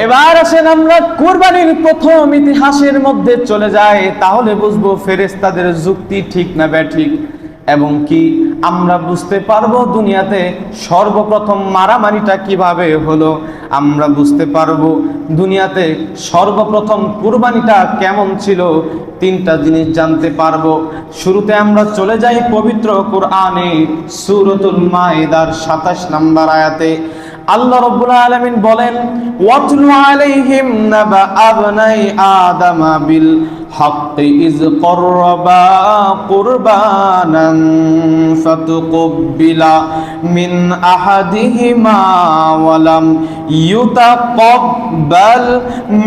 এবার আসেন আমরা কুরবানির প্রথম ইতিহাসের মধ্যে চলে যাই, তাহলে বুঝবো ফেরেশতাদের যুক্তি ঠিক না ব্যাঠিক, এবং কি আমরা বুঝতে পারবো দুনিয়াতে সর্বপ্রথম মারামারিটা কিভাবে হলো, আমরা বুঝতে পারবো দুনিয়াতে সর্বপ্রথম কুরবানিটা কেমন ছিল। তিনটা জিনিস জানতে পারবো। শুরুতে আমরা চলে যাই পবিত্র কোরআনে সূরাতুল মাইদার 27 নম্বর আয়াতে। আল্লাহ রাব্বুল আলামিন বলেন, ওয়াতলু আলাইহিম নাবা আবনাই আদামা বিল হাক্কি ইজ করবা কুরবানান ফাতুকবিলা মিন আহাদিহিমা ওয়ালাম ইউতাকাব্বাল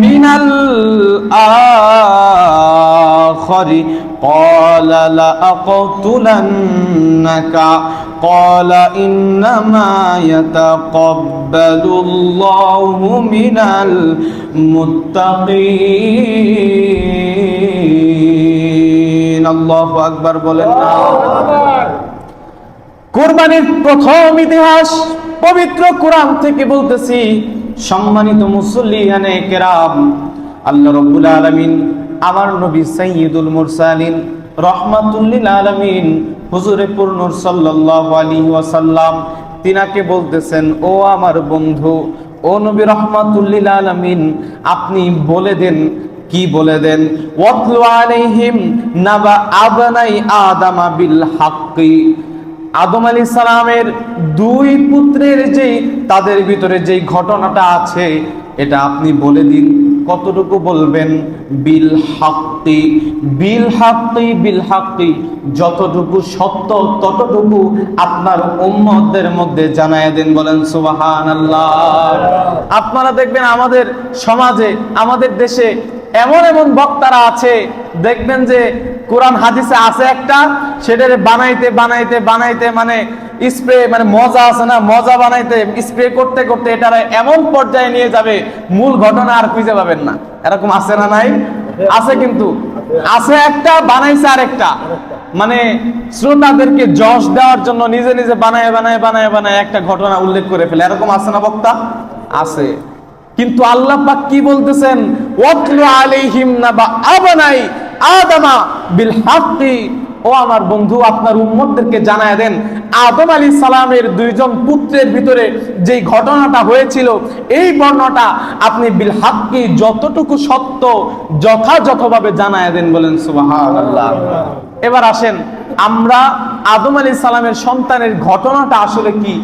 মিনাল আখারি ক্বালা লা আকাতুলান্নাকা ক্বালা ইন্নামা ইয়াতাকাব্বালুল্লাহু মিনাল মুত্তাকিন। আল্লাহু আকবার বলেন না। কুরবানির প্রথম ইতিহাস পবিত্র কোরআন থেকে বলতেছি। সম্মানিত মুসল্লিয়ানে কেরাম, আল্লাহ রাব্বুল আলামিন আমার নবী সাইয়্যিদুল মুরসালিন রাহমাতুল লিল আলামিন হুজুরে পুরনূর সাল্লাল্লাহু আলাইহি ওয়াসাল্লাম তিনাকে বলতেছেন, ও আমার বন্ধু, ও নবী রাহমাতুল লিল আলামিন, আপনি বলে দেন, কি বলে দেন? ওয়াতলু আলাইহিম নাবা আবনাই আদামা বিল হাক্কি। আদম আলাইহিস সালামের দুই পুত্রের যে তাদের ভিতরে যে ঘটনাটা আছে এটা আপনি বলে দিন। কতটুকু বলবেন? বিল হাক্কি, বিল হাক্কি, বিল হাক্কি, যতটুকু সত্য ততটুকু আপনার উম্মতদের মধ্যে জানায় দেন। বলেন সুবহানাল্লাহ। আপনারা দেখবেন আমাদের সমাজে, আমাদের দেশে এমন এমন বক্তারা আছে, দেখবেন যে কোরআন হাদিসে আছে একটা, সেটারে বানাইতে বানাইতে বানাইতে মানে স্প্রে, মানে মজা আছে না, মজা বানাইতে স্প্রে করতে করতে এটারে এমন পর্যায়ে নিয়ে যাবে মূল ঘটনা আর খুঁজে পাবেন না। এরকম আছে না? নাই? আছে, কিন্তু আছে একটা, বানাইছে আরেকটা, মানে শ্রোতাদেরকে যশ দেওয়ার জন্য নিজে নিজে বানায় বানায় বানায় বানায় একটা ঘটনা উল্লেখ করে ফেলে। এরকম আছে না বক্তা? আছে। কিন্তু আল্লাহ পাক কি বলতেছেন? ওয়াতলু আলাইহিম নাবা আবনাই আদামা বিল হাক্কি। ও আমার বন্ধু, আপনার উম্মতদেরকে জানায় দেন আদম আলাইহিস সালামের দুইজন পুত্রের ভিতরে যেই ঘটনাটা হয়েছিল এই বর্ণনাটা আপনি বিল হাক্কি, যতটুকু সত্য যথাযথভাবে জানায় দেন। বলেন সুবহানাল্লাহ। এবার আসেন আমরা আদম আলাইহিস সালামের সন্তানের ঘটনাটা আসলে কি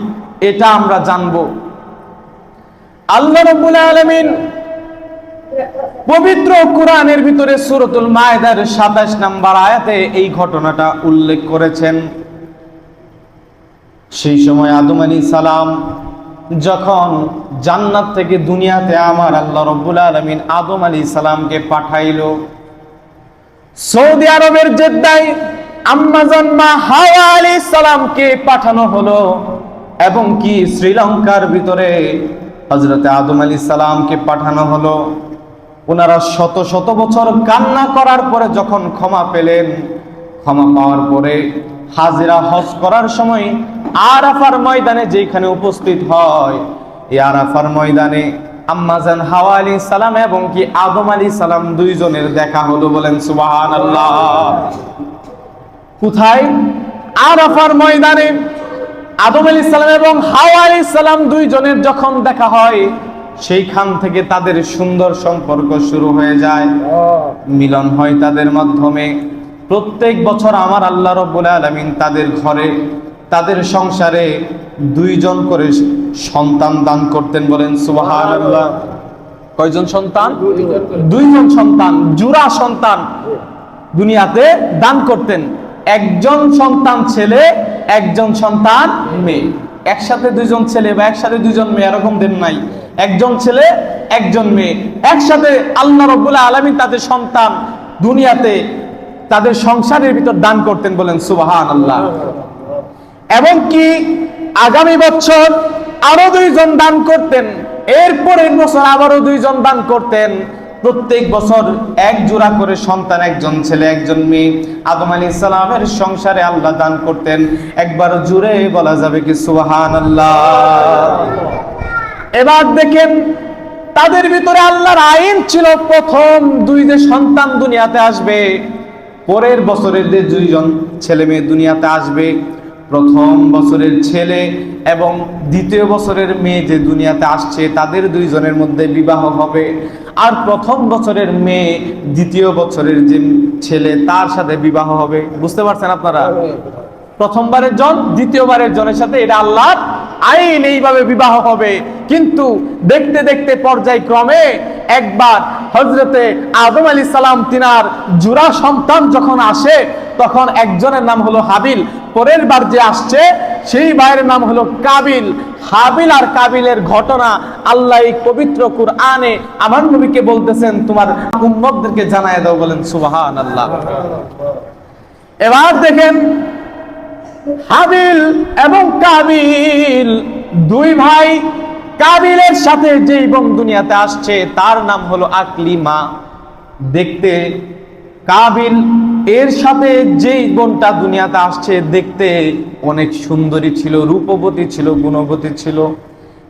এটা আমরা জানবো। আল্লাহ রাব্বুল আলামিন পবিত্র কোরআনের ভিতরে সূরাতুল মাইদার 27 নম্বর আয়াতে এই ঘটনাটা উল্লেখ করেছেন। সেই সময় আদম আলাইহিস সালাম যখন জান্নাত থেকে দুনিয়াতে আমার আল্লাহ রাব্বুল আলামিন আদম আলাইহিস সালামকে পাঠাইলো, সৌদি আরবের জেদ্দায় আম্মা জান মা হাওয়া আলাইহিস সালামকে পাঠানো হলো, এবং কি শ্রীলঙ্কার ভিতরে হযরতে আদম আলাইহিস সালামকে পাঠানো হলো। ওনারা শত শত বছর কান্না করার পরে যখন ক্ষমা পেলেন, ক্ষমা পাওয়ার পরে হাজিরা হজ করার সময় আরাফার ময়দানে যেখানে উপস্থিত হয়, এই আরাফার ময়দানে আম্মা জান হাওয়া আলাইহিস সালাম এবং কি আদম আলাইহিস সালাম দুইজনের দেখা হলো। বলেন সুবহানাল্লাহ। কোথায়? আরাফার ময়দানে আদম আলাইহিস সালাম এবং হাওয়া আলাইহিস সালাম দুইজনের যখন দেখা হয়, সেইখান থেকে তাদের সুন্দর সম্পর্ক শুরু হয়ে যায়, মিলন হয় তাদের মাধ্যমে। প্রত্যেক বছর আমার আল্লাহ রাব্বুল আলামিন তাদের ঘরে, তাদের সংসারে দুইজন করে সন্তান দান করতেন। বলেন সুবহানাল্লাহ। কয়জন সন্তান? দুইজন সন্তান, জোড়া সন্তান দুনিয়াতে দান করতেন। একজন সন্তান ছেলে, একজন সন্তান মেয়ে। একসাথে দুইজন ছেলে বা একসাথে দুইজন মেয়ে এরকম দেন নাই। একজন ছেলে, একজন মেয়ে, একসাথে আল্লাহ রাব্বুল আলামিন তাদের সন্তান দুনিয়াতে তাদের সংসারের ভিতর দান করতেন। বলেন সুবহানাল্লাহ। এবং কি আগামী বছর আরো দুইজন দান করতেন, এরপরের বছর আবারও দুইজন দান করতেন। প্রত্যেক বছর এক জোড়া করে সন্তান, একজন ছেলে একজন মেয়ে আদম আলাইহিস সালামের সংসারে আল্লাহ দান করতেন। একবার জুড়ে বলা যাবে কি সুবহানাল্লাহ। এবার দেখেন তাদের ভিতরে আল্লাহর আইন ছিল, প্রথম দুই যে সন্তান দুনিয়াতে আসবে, পরের বছরের যে দুইজন ছেলে মেয়ে দুনিয়াতে আসবে, প্রথম বছরের ছেলে এবং দ্বিতীয় বছরের মেয়ে যে দুনিয়াতে আসছে, তাদের দুইজনের মধ্যে বিবাহ হবে। আর প্রথম বছরের মেয়ে দ্বিতীয় বছরের যে ছেলে, তার সাথে বিবাহ হবে। বুঝতে পারছেন আপনারা? প্রথমবারের জন দ্বিতীয়বারের জনের সাথে, এটা আল্লাহর আইন, এইভাবে বিবাহ হবে। কিন্তু দেখতে দেখতে পর্যায়ক্রমে একবার হযরতে আদম আলাইহিস সালাম তিনার জোড়া সন্তান যখন আসে, তখন একজনের নাম হলো হাবিল, পরের বার যে আসছে সেই ভাইয়ের নাম হলো কাবিল। হাবিল আর কাবিলের ঘটনা আল্লাহ এই পবিত্র কুরআনে আমার নবীকে বলতেছেন, তোমার উম্মতদেরকে জানায় দাও। বলেন সুবহানাল্লাহ। এবার দেখেন, হাবিল এবং কাবিল দুই ভাই, কাবিলের সাথে যেই বোন দুনিয়াতে আসছে তার নাম হলো আকলিমা। দেখতে কাবিল এর সাথে যেই বোনটা দুনিয়াতে আসছে দেখতে অনেক সুন্দরী ছিল, রূপবতী ছিল, গুণবতী ছিল।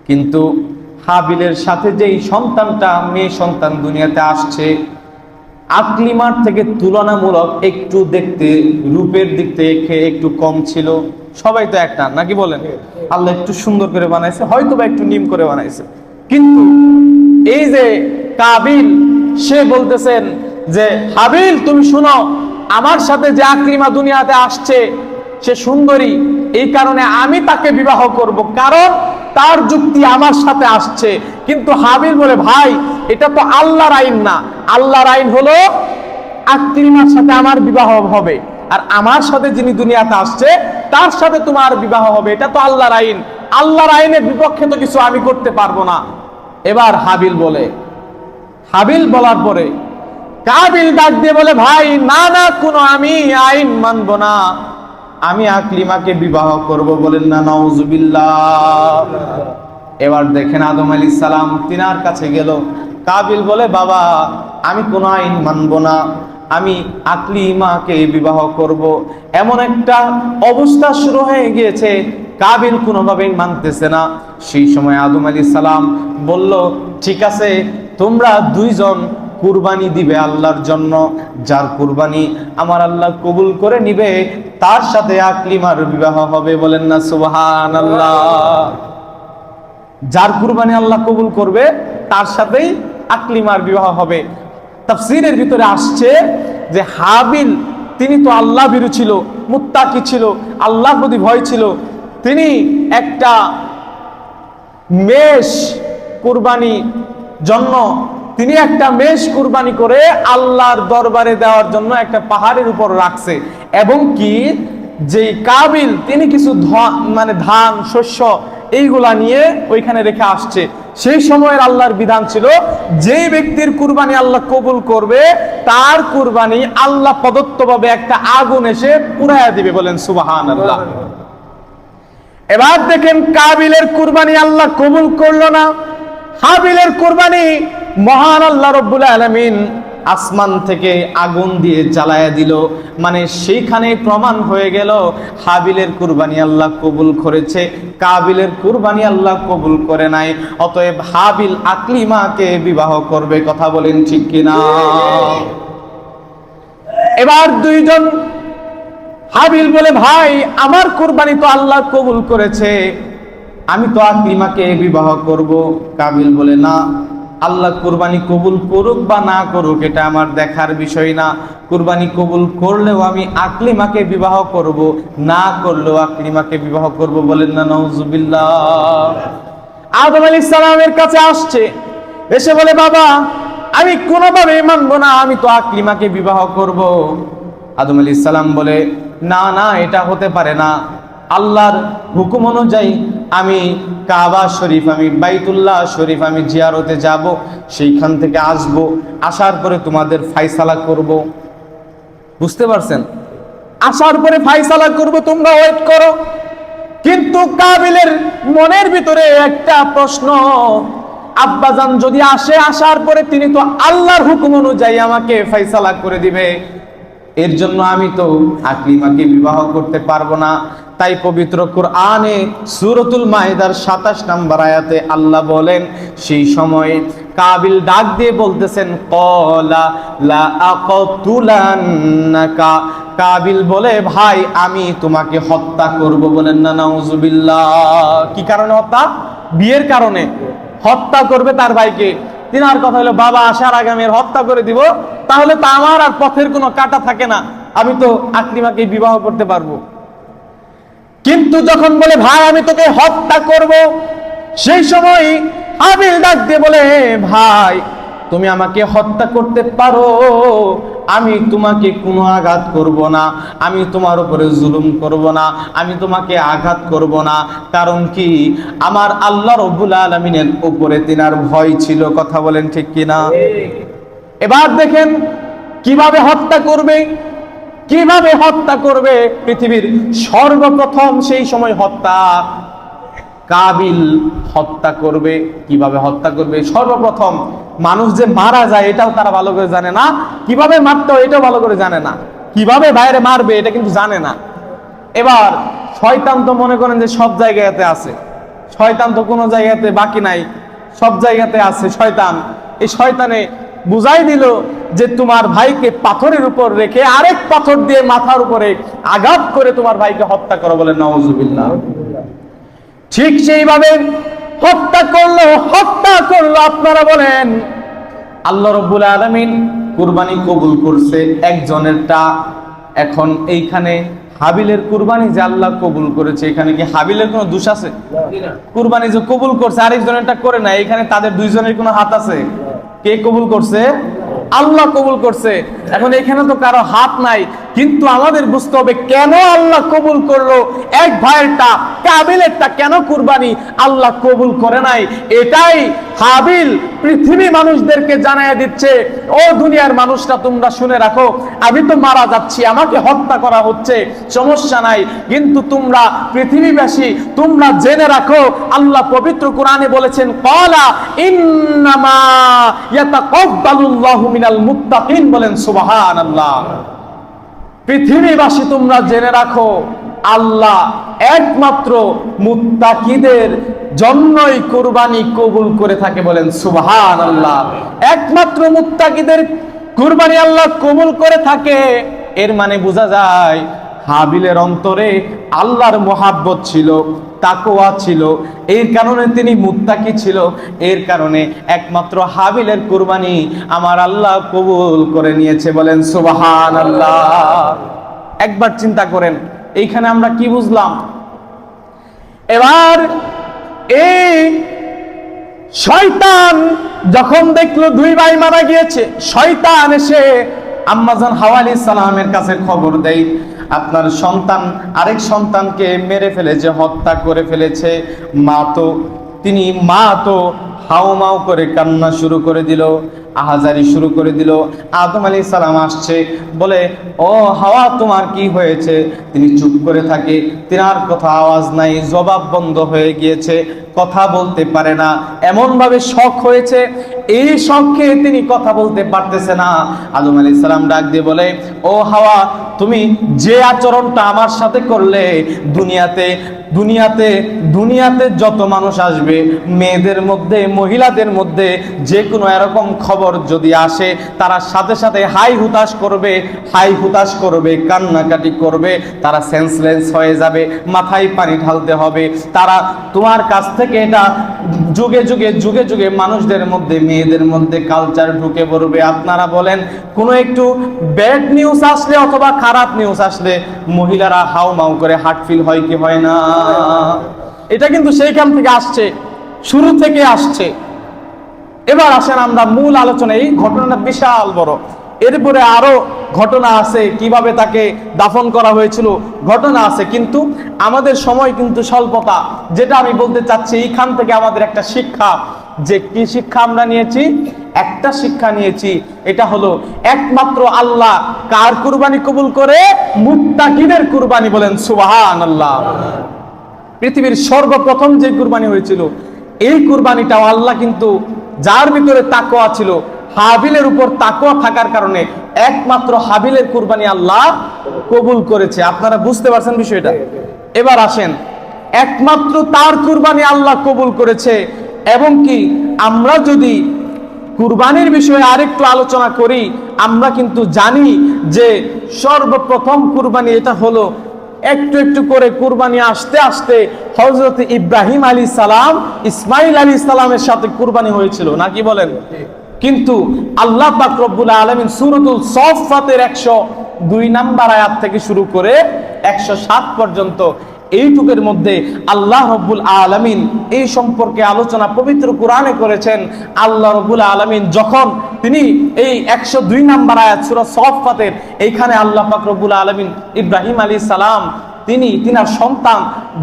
কিন্তু হাবিলের সাথে যেই সন্তানটা, মেয়ে সন্তান দুনিয়াতে আসছে, আকলিমার থেকে তুলনামূলক একটু দেখতে রূপের দিক থেকে একটু কম ছিল। সবাই তো একটা, নাকি বলেন? আল্লাহ একটু সুন্দর করে বানাইছে, হয়তো বা একটু নিম করে বানাইছে। কিন্তু এই যে কাবিল, সে বলতেছেন যে হাবিল তুমি শুনো, আমার সাথে যে আকলিমা দুনিয়াতে আসছে সে সুন্দরী, এই কারণে আমি তাকে বিবাহ করব, কারণ তার যুক্তি আমার সাথে আসছে। কিন্তু হাবিল বলে, ভাই এটা তো আল্লাহর আইন না, আল্লাহর আইন হলো আকলিমার সাথে আমার বিবাহ হবে, আর আমার সাথে যিনি দুনিয়াতে আসছে তার সাথে তোমার বিবাহ হবে, এটা তো আল্লাহর আইন, আল্লাহর আইনের বিপক্ষে তো কিছু আমি করতে পারবো না। এবার হাবিল বলে, হাবিল বলার পরে কাবিল ডাক দিয়ে বলে, ভাই না না, কোনো আমি আইন মানবো না, আমি আকলিমাকে বিবাহ করব। বলেন না নাউজুবিল্লাহ। এবার দেখেন আদম আলাইহিস সালাম তিনার কাছে গেল। কাবিল বলে, বাবা আমি কোনো আইন মানব না, আমি আকলিমাকে বিবাহ করব। এমন একটা অবস্থা শুরু হয়ে গিয়েছে, কাবিল কোনোভাবেই মানতেছে না। সেই সময় আদম আলাইহিস সালাম বলল, ঠিক আছে, তোমরা দুইজন কুরবানি দিবে আল্লাহর জন্য, যার কুরবানি আমার আল্লাহ কবুল করে নিবে তার সাথে আকলিমার বিবাহ হবে। বলেন না সুবহানাল্লাহ। যার কুরবানি আল্লাহ কবুল করবে তার সাথেই আকলিমার বিবাহ হবে। তাফসীরের ভিতরে আসছে যে হাবিল তিনি তো আল্লাহ ভীরু ছিল, মুত্তাকি ছিল, আল্লাহর প্রতি ভয় ছিল। তিনি একটা মেষ কুরবানি জন্য তিনি একটা মেষ কুরবানি করে আল্লাহর দরবারে দেওয়ার জন্য একটা পাহাড়ের উপর রাখছে, এবং কি যে কাবিল তিনি কিছু ধান শস্য এইগুলা নিয়ে ওইখানে রেখে আসছে। সেই সময়ের আল্লাহর বিধান ছিল, যেই ব্যক্তির কুরবানি আল্লাহ কবুল করবে তার কুরবানি আল্লাহ প্রদত্তভাবে একটা আগুন এসে পুড়াইয়া দিবে। বলেন সুবহানাল্লাহ। এবার দেখেন কাবিলের কুরবানি আল্লাহ কবুল করলো না, হাবিলের কুরবানি মহান আল্লাহ রব্বুল আলামিন আসমান থেকে আগুন দিয়ে জ্বালায়া দিল। মানে সেইখানে প্রমাণ হয়ে গেল হাবিলের কুরবানি আল্লাহ কবুল করেছে, কাবিলের কুরবানি আল্লাহ কবুল করে নাই। অতএব হাবিল আকলিমাকে বিবাহ করবে। কথা বলেন ঠিক কিনা? এবার দুইজন, হাবিল বলে, ভাই আমার কুরবানি তো আল্লাহ কবুল করেছে, আমি তো আকলিমাকে বিবাহ করব। কাবিল বলে, না, আল্লাহ কুরবানি কবুল করুক বা না করুক এটা আমার দেখার বিষয় না, কুরবানি কবুল করলেও আমি আকলিমাকে বিবাহ করব, না করলেও আকলিমাকে বিবাহ করব। বলেন না নাউজুবিল্লাহ। আদম আলাইহিস সালামের কাছে আসছে, এসে বলে, বাবা আমি কোনোভাবেই মানবো না, আমি তো আকলিমাকে বিবাহ করব। আদম আলাইহিস সালাম বলে, না না, এটা হতে পারে না, আল্লাহর হুকুম অনুযায়ী আমি কাবা শরীফ, আমি বাইতুল্লাহ শরীফ আমি জিয়ারতে যাব, সেইখান থেকে আসব, আসার পরে তোমাদের ফায়সালা করব। বুঝতে পারছেন? আসার পরে ফায়সালা করব, তোমরা ওয়েট করো। কিন্তু কাবিলের মনের ভিতরে একটা প্রশ্ন, আব্বাজান যদি আসে, আসার পরে তিনি তো আল্লাহর হুকুম অনুযায়ী আমাকে ফায়সালা করে দিবে, এর জন্য আমি তো আকলিমাকে বিবাহ করতে পারবো না। তাই পবিত্র কুরআনে সূরাতুল মাইদার ২৭ নম্বর আয়াতে আল্লাহ বলেন, সেই সময় কাবিল ডাক দিয়ে বলতেছেন ক্বালা লা আকাতুলান্নাকা, কাবিল বলে ভাই আমি তোমাকে হত্যা করব। বলেন না নাউজুবিল্লাহ। কি কারণে হত্যা? বিয়ের কারণে হত্যা করবে তার ভাইকে। তিনার কথা হলো বাবা আসার আগে আমি হত্যা করে দিব, তাহলে তো আমার আর পথের কোনো কাটা থাকে না, আমি তো আকলিমাকে বিবাহ করতে পারবো। কিন্তু যখন বলে ভাই আমি তোকে হত্যা করব, সেই সময় হাবিল ডাক দিয়ে বলে ভাই তুমি আমাকে হত্যা করতে পারো, আমি তোমাকে কোনো আঘাত করব না, আমি তোমার উপরে জুলুম করব না, আমি তোমাকে আঘাত করব না। কারণ কি? আমার আল্লাহ রাব্বুল আলামিনের উপরে তিনার ভয় ছিল। কথা বলেন ঠিক কিনা? এবার দেখেন কিভাবে হত্যা করবে, কিভাবে হত্যা করবে। পৃথিবীর সর্বপ্রথম সেই সময় হত্যা কাবিল হত্যা করবে। কিভাবে হত্যা করবে? সর্বপ্রথম মানুষ যে মারা যায় এটাও তারা ভালো করে জানে না, কিভাবে মারতে হয় এটাও ভালো করে জানে না, কিভাবে বাইরে মারবে এটা কিন্তু জানে না। এবার শয়তান তো মনে করেন যে সব জায়গাতে আছে, শয়তান তো কোনো জায়গাতে বাকি নাই, সব জায়গাতে আছে শয়তান। এই শয়তানে বুঝাই দিল যে তোমার ভাইকে পাথরের উপর রেখে আরেক পাথর দিয়ে মাথার উপরে আঘাত করে তোমার ভাইকে হত্যা করো। বলে নাউজুবিল্লাহ। ঠিক সেইভাবে হত্যা করলো। আপনারা বলেন আল্লাহ রাব্বুল আলামিন কুরবানি কবুল করছে একজনেরটা। এখন এইখানে হাবিলের কুরবানি যে আল্লাহ কবুল করেছে, এখানে কি হাবিলের কোনো দোষ আছে? কুরবানি যে কবুল করছে আরেকজনেরটা করে না, এখানে তাদের দুইজনের কোনো হাত আছে? কে কবুল করছে? আল্লাহ কবুল করছে। এখন এখানে তো কারো হাত নাই, কিন্তু আমাদের বুঝতে হবে কেন আল্লাহ কবুল করলো এক ভাইয়েরটা, কাবিলেরটা কেন কুরবানি আল্লাহ কবুল করে নাই। এটাই হাবিল পৃথিবী মানুষদেরকে জানায় দিচ্ছে, ও দুনিয়ার মানুষরা তোমরা শুনে রাখো, আমি তো মারা যাচ্ছি, আমাকে হত্যা করা হচ্ছে, সমস্যা নাই, কিন্তু তোমরা পৃথিবীবাসী তোমরা জেনে রাখো আল্লাহ পবিত্র কোরআনে বলেছেন ক্বালা ইন্নামা ইয়াতাকাব্বালুল্লাহু মিনাল মুত্তাকিন। বলেন সুবহানাল্লাহ। পৃথিবীবাসী তোমরা জেনে রাখো আল্লাহ একমাত্র মুত্তাকিদের জন্যই কুরবানি কবুল করে থাকে। বলেন সুবহানাল্লাহ। একমাত্র মুত্তাকিদের কুরবানি আল্লাহ কবুল করে থাকে। এর মানে বোঝা যায় হাবিলের অন্তরে আল্লাহর মহাব্বত ছিল, তাকওয়া ছিল, এর কারণে তিনি মুত্তাকি ছিল। এর কারণে একমাত্র হাবিলের কুরবানি আমার আল্লাহ কবুল করে নিয়েছে। বলেন সুবহানাল্লাহ। একবার চিন্তা করেন এইখানে আমরা কি বুঝলাম? এবার এই শয়তান যখন দেখলো দুই ভাই মারা গিয়েছে, শয়তান এসে আম্মাজান হাওয়া আলাইহিস সালামের কাছে খবর দেয় আপনার সন্তান আরেক সন্তানকে মেরে ফেলেছে, হত্যা করে ফেলেছে। মা তো হাউমাউ করে কান্না শুরু করে দিল, আহাজারি শুরু করে দিল। আদম আলাইহিস সালাম আসছে, বলে ও হাওয়া তোমার কি হয়েছে? তিনি চুপ করে থাকে, তিনার কথা আওয়াজ নাই, জবাব বন্ধ হয়ে গিয়েছে, কথা বলতে পারে না, এমন ভাবে শক হয়েছে, এই শখে তিনি কথা বলতে পারতেছে না। আদম আলাইহিস সালাম ডাক দিয়ে বলে ও হাওয়া তুমি যে আচরণটা আমার সাথে করলে, দুনিয়াতে যত মানুষ আসবে, মেয়েদের মধ্যে মহিলাদের মধ্যে যে কোনো এরকম খবর যদি আসে, তারা সাথে সাথে হাই হুতাশ করবে, কান্নাকাটি করবে, তারা সেন্সলেস হয়ে যাবে, মাথায় পানি ঢালতে হবে। তারা তোমার কাছ থেকে এটা যুগে যুগে মানুষদের মধ্যে, মেয়েদের মধ্যে কালচার ঢুকে পড়বে। আপনারা বলেন কোনো একটু ব্যাড নিউজ আসলে অথবা খারাপ নিউজ আসলে মহিলারা হাউ মাউ করে হার্ট ফিল হয় কি হয় না? এটা কিন্তু সেইখান থেকে আসছে, শুরু থেকে আসছে। এবার আসেন আমরা মূল আলোচনায়। এই ঘটনাটা বিশাল বড়, এরপরে আরো ঘটনা আছে, কিভাবে তাকে দাফন করা হয়েছিল ঘটনা আছে, কিন্তু আমাদের সময় কিন্তু স্বল্পতা। যেটা আমি বলতে চাচ্ছি, এইখান থেকে আমাদের একটা শিক্ষা, যে কি শিক্ষা আমরা নিয়েছি? একটা শিক্ষা নিয়েছি, এটা হলো একমাত্র আল্লাহ কার কুরবানি কবুল করে? মুত্তাকিদের কুরবানি। বলেন সুবহানাল্লাহ। পৃথিবীর সর্বপ্রথম যে কুরবানি হয়েছিল, এই কুরবানিটাও আল্লাহ কিন্তু যার ভিতরে তাকওয়া ছিল, হাবিলের উপর তাকওয়া থাকার কারণে একমাত্র হাবিলের কুরবানি আল্লাহ কবুল করেছে। আপনারা বুঝতে পারছেন বিষয়টা? এবার আসেন, একমাত্র তার কুরবানি আল্লাহ কবুল করেছে, এবং কি আমরা যদি কুরবানির বিষয়ে আরেকটু আলোচনা করি। আমরা কিন্তু জানি যে সর্বপ্রথম কুরবানি এটা হলো একটু একটু করে কুরবানি আসতে আসতে হযরত ইব্রাহিম আলাইহিস সালাম ইসমাইল আলাইহিস সালামের সাথে কুরবানি হয়েছিল, নাকি বলেন? কিন্তু আল্লাহ পাক রব্বুল আলামিন সূরাতুল সাফফাতের 102 নম্বর আয়াত থেকে শুরু করে 107 পর্যন্ত এইটুকের মধ্যে আল্লাহ রব্বুল আলামিন এই সম্পর্কে আলোচনা পবিত্র কোরআনে করেছেন। আল্লাহ রব্বুল আলামিন যখন তিনি এই 102 নম্বর আয়াত সূরা সাফফাতের এইখানে আল্লাহ পাক রব্বুল আলামিন ইব্রাহিম আলাইহিস সালাম তিনার সন্তান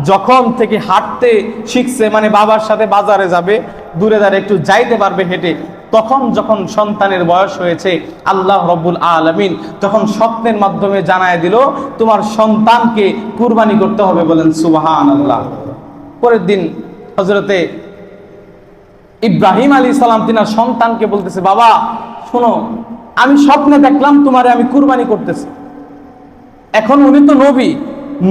যখন থেকে হাঁটতে শিখছে, মানে বাবার সাথে বাজারে যাবে, দূরে দাঁড়িয়ে একটু যাইতে পারবে হেঁটে, তখন যখন সন্তানের বয়স হয়েছে আল্লাহ রব্বুল আলামিন তখন স্বপ্নের মাধ্যমে জানায় দিল তোমার সন্তানকে কুরবানি করতে হবে। বলেন সুবহানাল্লাহ। পরের দিন হযরতে ইব্রাহিম আলাইহিস সালাম তিনার সন্তানকে বলতেছে, বাবা শোনো, আমি স্বপ্নে দেখলাম তোমারে আমি কুরবানি করতেছি। এখন উনি তো নবী,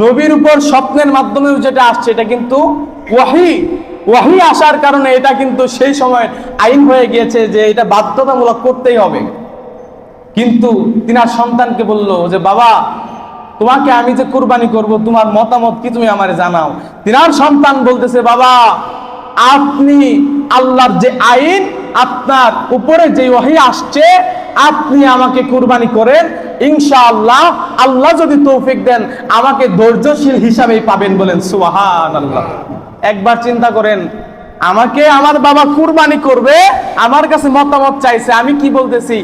নবীর উপর স্বপ্নের মাধ্যমে যেটা আসছে এটা কিন্তু ওয়াহি আসার কারণে এটা কিন্তু সেই সময় আইন হয়ে গিয়েছে যে এটা বাধ্যতামূলক করতেই হবে। কিন্তু তিনার সন্তানকে বলল যে বাবা তোমাকে আমি যে কুরবানি করব তোমার মতামত কি, তুমি আমারে জানাও। তিনার সন্তান বলতেছে, বাবা আপনি আল্লাহর যে আইন, আপনার উপরে যে ওয়াহি আসছে, আপনি আমাকে কুরবানি করেন, ইনশাআল্লাহ আল্লাহ যদি তৌফিক দেন আমাকে ধৈর্যশীল হিসাবেই পাবেন। বলেন সুবহানাল্লাহ। একবার চিন্তা করেন, আমাকে আমার বাবা কুরবানি করবে, আমার কাছে মতামত চাইছে, আমি কি বলতেছি,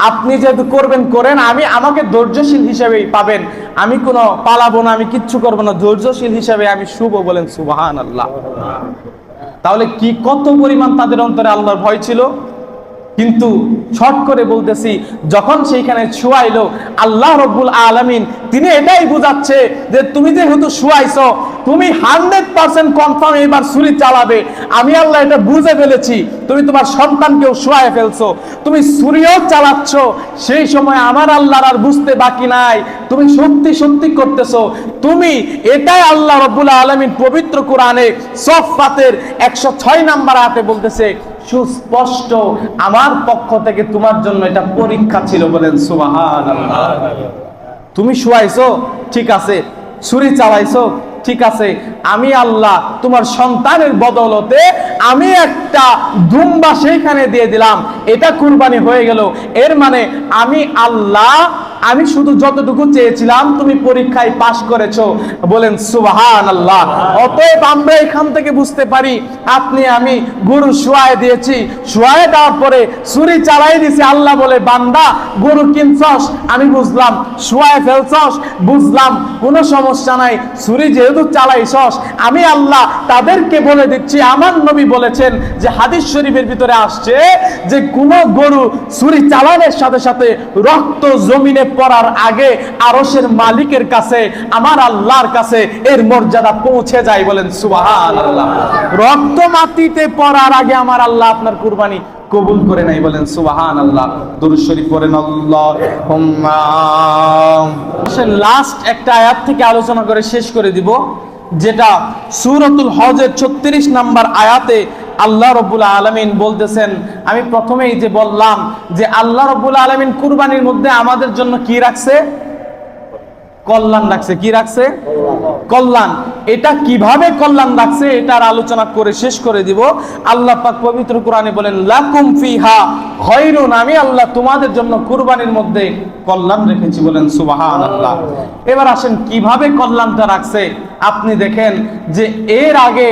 আপনি যেহেতু করবেন করেন, আমাকে ধৈর্যশীল হিসাবেই পাবেন, আমি কোনো পালাবো না, আমি কিচ্ছু করবো না, ধৈর্যশীল হিসাবে আমি শুভ। বলেন সুবহানাল্লাহ। তাহলে কি কত পরিমাণ তাদের অন্তরে আল্লাহর ভয় ছিল। কিন্তু শর্ট করে বলতেছি, যখন সেইখানে শুয়াইলো আল্লাহ রব্বুল আলামিন তিনি এটাই বুঝাচ্ছে যে তুমি যেহেতু শুয়াইছো, তুমি 100% কনফার্ম এবার ছুরি চালাবে। আমি আল্লাহ এটা বুঝে ফেলেছি, তুমি তোমার সন্তানকেও শুয়ায় ফেলছো, তুমি ছুরিও চালাচ্ছ, সেই সময় আমার আল্লাহর আর বুঝতে বাকি নাই, তুমি সত্যি সত্যি করতেছো। তুমি এটাই আল্লাহ রব্বুল আলামিন পবিত্র কোরআনে সাফফাতের 106 নম্বর আয়াতে বলতেছে সুস্পষ্ট, আমার পক্ষ থেকে তোমার জন্য এটা পরীক্ষা ছিল। বলেন সুবহানাল্লাহ। তুমি শুয়াইছো ঠিক আছে, ছুরি চালাইছো ঠিক আছে, আমি আল্লাহ তোমার সন্তানের বদলতে আমি একটা দুম্বা সেইখানে দিয়ে দিলাম, এটা কুরবানি হয়ে গেল। এর মানে আমি আল্লাহ, আমি শুধু যতটুকু চেয়েছিলাম তুমি পরীক্ষায় পাশ করেছো। বলেন সুবহানাল্লাহ। অতএব আমরা এখান থেকে বুঝতে পারি, আমি গরু শুয়ায় দিয়েছি, শুয়ায় দেওয়ার পরে ছুরি চালাই দিয়েছি, আল্লাহ বলে বান্দা গরু কিনছস, আমি বুঝলাম, শুয়ায় ফেলছস বুঝলাম, কোনো সমস্যা নাই, ছুরি যেহেতু চালাইছস, আমি আল্লাহ তাদেরকে বলে দিচ্ছি, আমার নবী বলেছেন যে হাদিস শরীফের ভিতরে আসছে যে কোন গরু ছুরি চালানোর সাথে সাথে রক্ত জমিনে পড়ার আগে আরশের মালিকের কাছে, আমার আল্লাহর কাছে এর মর্যাদা পৌঁছে যায়। বলেন সুবহানাল্লাহ। রক্ত মাটিতে পড়ার আগে আমার আল্লাহ আপনার কুরবানি কবুল করে নাই। বলেন সুবহানাল্লাহ। দুরূদ শরীফ পড়েন আল্লাহুম্মা। লাস্ট একটা আয়াত থেকে আলোচনা করে শেষ করে দিব, যেটা সূরাতুল হজের 36 নম্বর আয়াতে আল্লাহ রব্বুল আলামিন বলতেছেন, আমি প্রথমেই যে বললাম যে আল্লাহ রব্বুল আলামিন কুরবানির মধ্যে আমাদের জন্য কি রাখছে? কল্যাণ রাখছে। কি রাখছে? কল্যাণ। এটা কিভাবে কল্যাণ রাখছে এটার আলোচনা করে শেষ করে দিব। আল্লাহ পাক পবিত্র কোরআনে বলেন লাকুম ফিহা খায়রুন, আমি আল্লাহ তোমাদের জন্য কুরবানির মধ্যে কল্যাণ রেখেছি। বলেন সুবহানাল্লাহ। এবার আসেন কিভাবে কল্যাণটা রাখছে। আপনি দেখেন যে এর আগে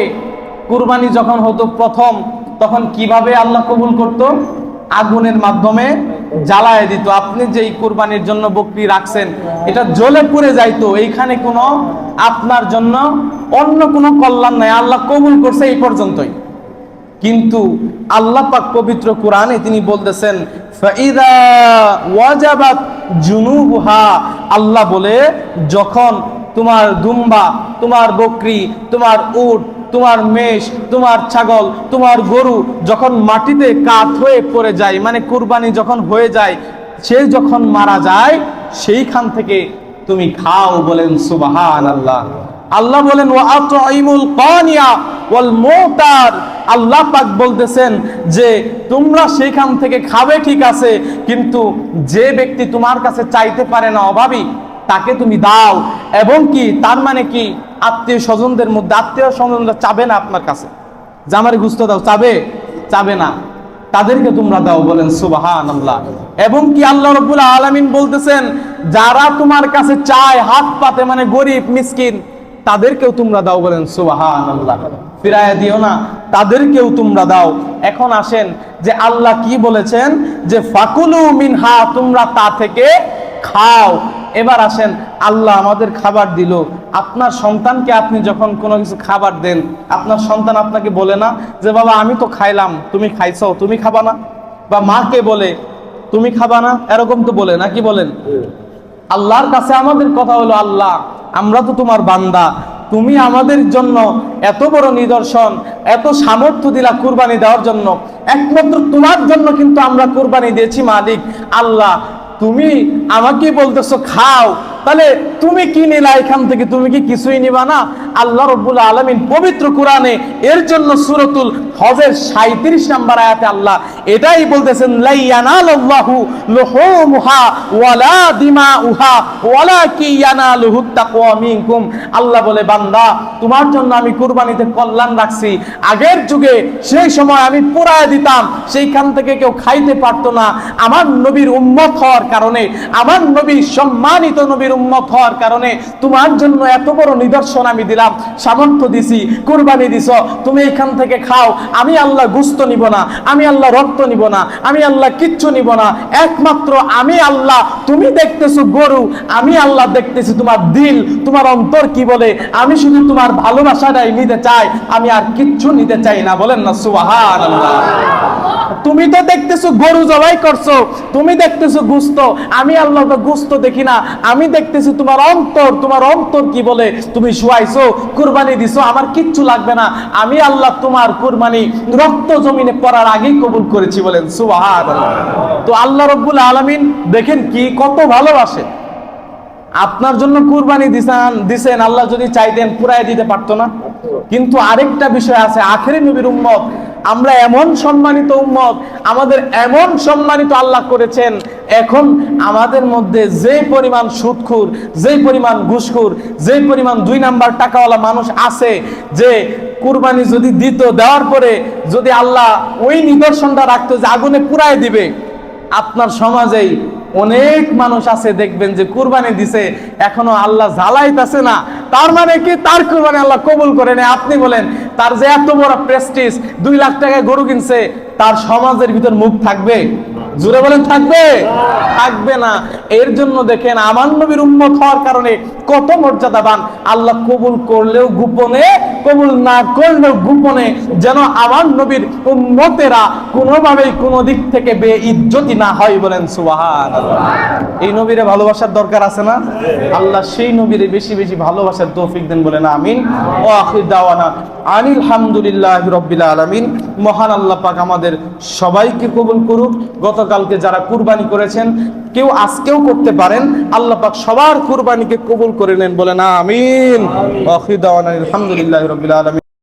কুরবানি যখন হতো প্রথম, তখন কিভাবে আল্লাহ কবুল করত? আগুনের মাধ্যমে জ্বালায় দিত। আপনি যেই কুরবানির জন্য বকরি রাখছেন এটা জ্বলে পুড়ে যাইতো, এইখানে কোনো আপনার জন্য অন্য কোনো কল্যাণ নাই, আল্লাহ কবুল করছে এই পর্যন্তই। কিন্তু আল্লাহ পাক পবিত্র কোরআনে তিনি বলতেছেন ফাইদা ওয়াজাবাত জুনুবুহা, আল্লাহ বলে যখন তোমার দুম্বা, তোমার বকরি, তোমার উট, তোমার মেষ, তোমার ছাগল, তোমার গরু যখন মাটিতে কাত হয়ে পড়ে যায়, মানে কুরবানি যখন হয়ে যায়, সে যখন মারা যায়, সেইখান থেকে তুমি খাও। বলেন সুবহানাল্লাহ। আল্লাহ বলেন ওয়া আতঈমুল কানিয়া ওয়াল মুতার, আল্লাহ পাক বলতেছেন যে তোমরা সেখান থেকে খাবে ঠিক আছে, কিন্তু যে ব্যক্তি তোমার কাছে চাইতে পারে না, অভাবী, তাকে তুমি দাও। এবং কি তার মানে কি, আত্মীয় স্বজনদের মধ্যে আত্মীয় স্বজনরা চাবে না আপনার কাছে যে আমারে গুস্ত দাও, চাবে না, তাদেরকে তোমরা দাও। বলেন সুবহানাল্লাহ। এবং কি আল্লাহ রাব্বুল আলামিন বলতেছেন যারা তোমার কাছে চায় হাত পাতে, মানে গরিব মিসকিন, তাদেরকেও তোমরা দাও। বলেন সুবহানাল্লাহ। ফিরায়া দিও না, তাদেরকেও তোমরা দাও। এখন আসেন যে আল্লাহ কি বলেছেন, যে ফাকুলু মিনহা, তোমরা তা থেকে খাও। এবার আসেন, আল্লাহ আমাদের খাবার দিল, আপনার সন্তানকে আপনি যখন কোনো কিছু খাবার দেন, আপনার সন্তান আপনাকে বলে না যে বাবা আমি তো খাইলাম, তুমি খাইছো, তুমি খাবা না? বা মাকে বলে তুমি খাবা না, এরকম তো বলে না, কি বলেন? আল্লাহর কাছে আমাদের কথা হলো, আল্লাহ আমরা তো তোমার বান্দা, তুমি আমাদের জন্য এত বড় নিদর্শন, এত সামর্থ্য দিলা কুরবানি দেওয়ার জন্য, একমাত্র তোমার জন্য কিন্তু আমরা কুরবানি দিয়েছি মালিক। আল্লাহ তুমি আমাকে বলতেছো খাও, তাহলে তুমি কি নিলা এখান থেকে? তুমি কি কিছুই নিবা না? আল্লাহ রাব্বুল আলামিন পবিত্র কোরআনে এর জন্য সূরাতুল হজের 37 নম্বর আয়াতে আল্লাহ এটাই বলতেছেন, লা ইয়ানালুল্লাহু লুহুমুহা ওয়ালা দিমাউহা ওয়ালাকি ইয়ানালুহু তাকওয়া মিনকুম। আল্লাহ বলে, বান্দা তোমার জন্য আমি কুরবানিতে কল্যাণ রাখছি। আগের যুগে সেই সময় আমি পুরায় দিতাম, সেইখান থেকে কেউ খাইতে পারতো না। আমার নবীর উম্মত হওয়ার কারণে, আমার নবী সম্মানিত নবীর উম্মত হওয়ার কারণে তোমার জন্য এত বড় নিদর্শন আমি দিলাম, সামর্থ্য দিছি, কুরবানি দিছ, তুমি এখান থেকে খাও। আমি আল্লাহ গুস্ত নিব না, আমি আল্লাহ রক্ত নিব না, আমি আল্লাহ কিচ্ছু নিব না, একমাত্র আমি আল্লাহ। তুমি দেখতেছো গরু, আমি আল্লাহ দেখতেছি তোমার দিল, তোমার অন্তর কি বলে। আমি শুধু তোমার ভালোবাসাটাই নিতে চাই, আমি আর কিচ্ছু নিতে চাই না। বলেন না সুবহানাল্লাহ। তুমি তো দেখতেছো গরু জবাই করছো, তুমি দেখতেছো গুস্ত, আমি আল্লাহ তো গুস্ত দেখি না, আমি দেখতেছি তোমার অন্তর, তোমার অন্তর কি বলে। তুমি শুয়াইছো, কুরবানি দিছো, আমার কিচ্ছু লাগবে না, আমি আল্লাহ তোমার কুরবানি রক্ত জমিনে পড়ার আগেই কবুল করেছি। বলেন সুবহানাল্লাহ। তো আল্লাহ রাব্বুল আলামিন দেখেন কি কত ভালোবাসে, আপনার জন্য কুরবানি দিছেন, আল্লাহ যদি চাইতেন পুরাই দিতে পারতো না? কিন্তু আরেকটা বিষয় আছে, আখেরি নবীর উম্মত আমরা এমন সম্মানিত উম্মত, আমাদের এমন সম্মানিত আল্লাহ করেছেন। এখন আমাদের মধ্যে যে পরিমাণ সুদখোর, যে পরিমাণ ঘুষখোর, যে পরিমাণ 2 নাম্বার টাকাওয়ালা মানুষ আছে, যে কুরবানি যদি দিত, দেওয়ার পরে যদি আল্লাহ ওই নিদর্শনটা রাখতো যে আগুনে পুরাই দিবে, আপনার সমাজেই অনেক মানুষ আছে দেখবেন যে কুরবানি দিছে, এখনো আল্লাহ জ্বালাইতেছে না। তার মানে কি, তার কুরবানি আল্লাহ কবুল করে নেয়। আপনি বলেন, তার যে এত বড় প্রেস্টিজ, 2 লাখ টাকায় গরু কিনছে, তার সমাজের ভিতর মুখ থাকবে? জোরে বলেন, থাকবে? থাকবে না। এর জন্য দেখেন আমার নবীর উম্মত হওয়ার কারণে কত মর্যাদাবান। আল্লাহ কবুল করলেও গোপনে, কবুল না করলেও গোপনে, যেন আমার নবীর উম্মতেরা কোনোভাবেই কোনো দিক থেকে বেইজ্জতি না হয়। বলেন সুবহানাল্লাহ। এই নবীরে ভালোবাসার দরকার আছে না? আল্লাহ সেই নবীরে বেশি বেশি ভালোবাসার তৌফিক দেন। বলেন আমিন। ওয়া আখির দাওয়ানা আনিল হামদুলিল্লাহি রাব্বিল আলামিন। মহান আল্লাহ পাক আমাদের সবাইকে কবুল করুক। গতকালকে যারা কুরবানি করেছেন, কেউ আজকেও করতে পারেন, আল্লাহ পাক সবার কুরবানিকে কবুল করে নেন। বলেন আমিন। ওয়া আখির দাওয়ানা আলহামদুলিল্লাহি রাব্বিল আলামিন।